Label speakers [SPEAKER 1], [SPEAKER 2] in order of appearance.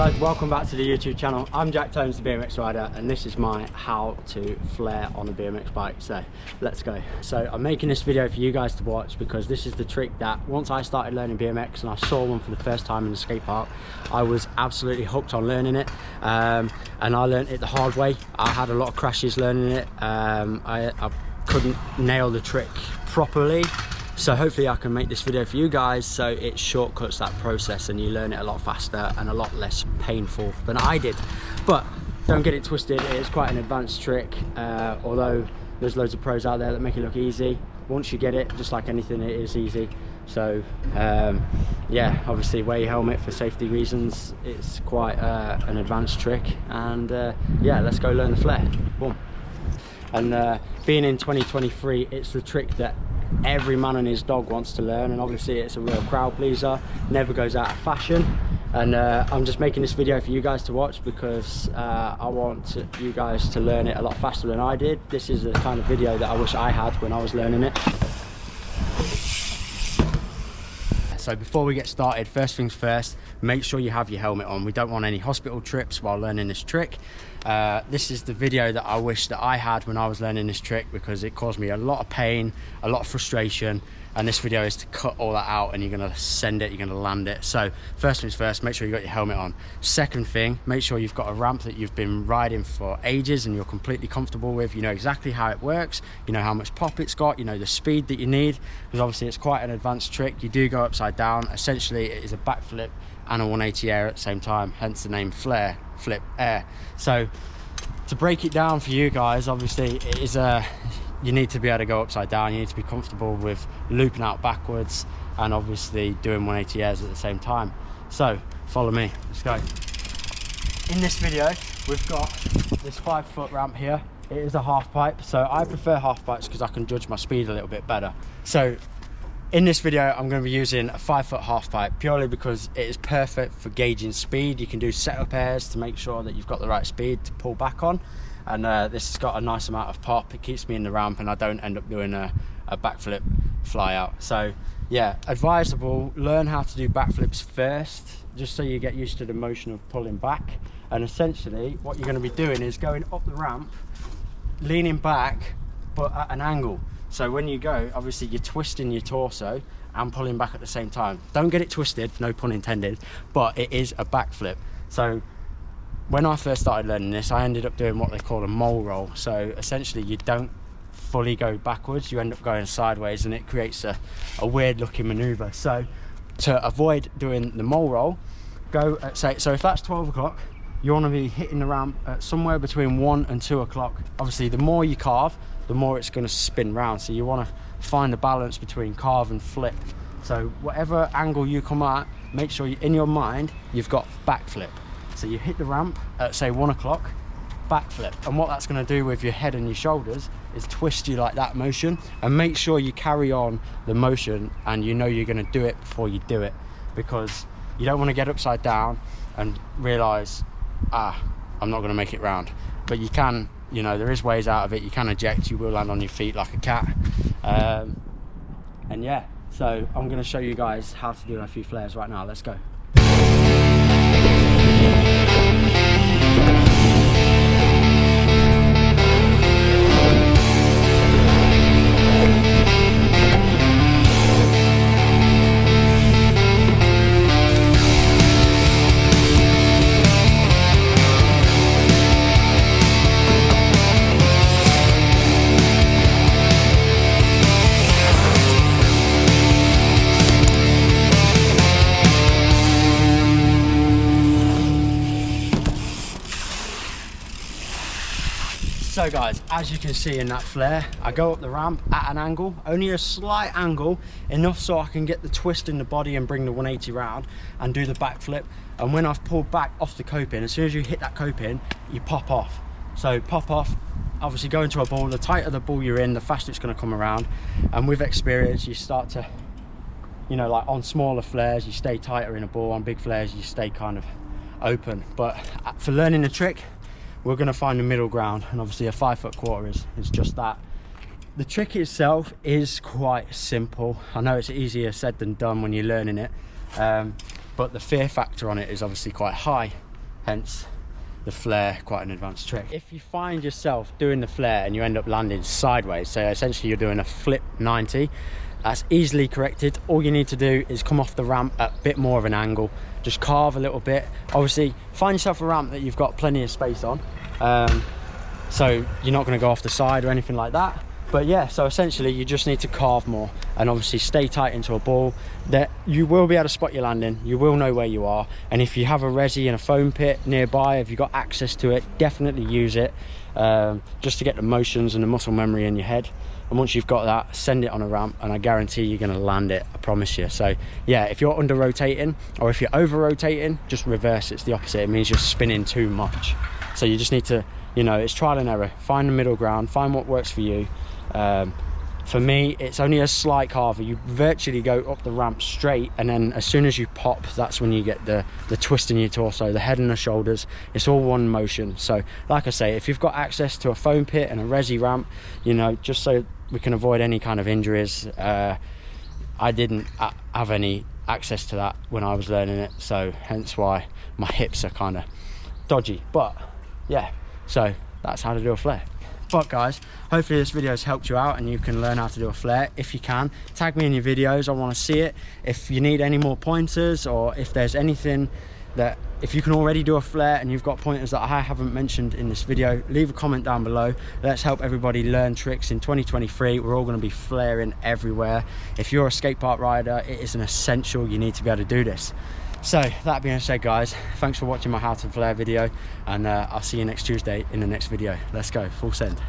[SPEAKER 1] guys, welcome back to the YouTube channel. I'm Jack Tones, the BMX rider, and this is my how to flare on a BMX bike. So let's go. So I'm making this video for you guys to watch because this is the trick that once I started learning BMX and I saw one for the first time in the skate park, I was absolutely hooked on learning it, and I learned it the hard way. I had a lot of crashes learning it. I couldn't nail the trick properly. So hopefully I can make this video for you guys so it shortcuts that process and you learn it a lot faster and a lot less painful than I did. But don't get it twisted, it is quite an advanced trick, although there's loads of pros out there that make it look easy. Once you get it, just like anything, it is easy. So yeah, obviously wear your helmet for safety reasons. It's quite an advanced trick, and yeah, let's go learn the flare. Boom. And being in 2023, it's the trick that every man and his dog wants to learn, and obviously it's a real crowd pleaser, never goes out of fashion. And I'm just making this video for you guys to watch because I want you guys to learn it a lot faster than I did. This is the kind of video that I wish I had when I was learning it. So before we get started, first things first, make sure you have your helmet on. We don't want any hospital trips while learning this trick. This is the video that I wish that I had when I was learning this trick because it caused me a lot of pain, a lot of frustration, and this video is to cut all that out and you're gonna send it, you're gonna land it. So first things first, make sure you got your helmet on. Second thing, make sure you've got a ramp that you've been riding for ages and you're completely comfortable with. You know exactly how it works, you know how much pop it's got, you know the speed that you need, because obviously it's quite an advanced trick. You do go upside down. Essentially it is a backflip and a 180 air at the same time, hence the name Flair, flip air. So to break it down for you guys, obviously it is you need to be able to go upside down, you need to be comfortable with looping out backwards and obviously doing 180 airs at the same time. So follow me, let's go. In this video we've got this 5-foot ramp here. It is a half pipe, so I prefer half pipes because I can judge my speed a little bit better. So in this video I'm going to be using a 5-foot half pipe purely because it is perfect for gauging speed. You can do setup airs to make sure that you've got the right speed to pull back on, and this has got a nice amount of pop. It keeps me in the ramp and I don't end up doing a backflip fly out. So yeah, advisable, learn how to do backflips first just so you get used to the motion of pulling back. And essentially what you're going to be doing is going up the ramp, leaning back but at an angle. So when you go, obviously you're twisting your torso and pulling back at the same time. Don't get it twisted, no pun intended, but it is a backflip. So when I first started learning this, I ended up doing what they call a mole roll. So essentially you don't fully go backwards, you end up going sideways, and it creates a weird looking maneuver. So to avoid doing the mole roll, go at, say, so if that's 12 o'clock, you want to be hitting the ramp at somewhere between 1 and 2 o'clock. Obviously the more you carve, the more it's going to spin round, so you want to find the balance between carve and flip. So whatever angle you come at, make sure you, in your mind you've got backflip. So you hit the ramp at say 1 o'clock, backflip, and what that's going to do with your head and your shoulders is twist you like that motion, and make sure you carry on the motion and you know you're going to do it before you do it, because you don't want to get upside down and realize, I'm not going to make it round. But you can, you know, there is ways out of it. You can eject, you will land on your feet like a cat, and yeah, so I'm going to show you guys how to do a few flares right now. Let's go. So guys, as you can see in that flare, I go up the ramp at an angle, only a slight angle, enough so I can get the twist in the body and bring the 180 round and do the backflip. And when I've pulled back off the coping, as soon as you hit that coping, you pop off. So pop off, obviously go into a ball. The tighter the ball you're in, the faster it's going to come around. And with experience, you start to, you know, like on smaller flares, you stay tighter in a ball. On big flares, you stay kind of open. But for learning the trick, we're going to find the middle ground, and obviously a 5-foot quarter is just that. The trick itself is quite simple. I know it's easier said than done when you're learning it, but the fear factor on it is obviously quite high. hence the Flair, quite an advanced trick. If you find yourself doing the Flair and you end up landing sideways, so essentially you're doing a flip 90, that's easily corrected. All you need to do is come off the ramp at a bit more of an angle, just carve a little bit. Obviously find yourself a ramp that you've got plenty of space on, so you're not going to go off the side or anything like that. But yeah, so essentially you just need to carve more and obviously stay tight into a ball that you will be able to spot your landing. You will know where you are, and if you have a resi and a foam pit nearby, if you've got access to it, definitely use it, just to get the motions and the muscle memory in your head. And once you've got that, send it on a ramp and I guarantee you're going to land it, I promise you. So yeah, if you're under rotating or if you're over rotating, just reverse. It's the opposite. It means you're spinning too much. So you just need to, you know, it's trial and error. Find the middle ground, find what works for you. For me, it's only a slight carver. You virtually go up the ramp straight, and then as soon as you pop, that's when you get the twist in your torso, the head and the shoulders. It's all one motion. So like I say, if you've got access to a foam pit and a resi ramp, you know, just so we can avoid any kind of injuries. I didn't have any access to that when I was learning it, so hence why my hips are kind of dodgy. But yeah, so that's how to do a Flair. But guys, hopefully this video has helped you out and you can learn how to do a Flair. If you can, tag me in your videos, I want to see it. If you need any more pointers, or if there's anything that, if you can already do a Flair and you've got pointers that I haven't mentioned in this video, leave a comment down below. Let's help everybody learn tricks in 2023. We're all going to be flairing everywhere. If you're a skate park rider, it is an essential. You need to be able to do this. So that being said, guys, thanks for watching my how to Flair video, and I'll see you next Tuesday in the next video. Let's go, full send.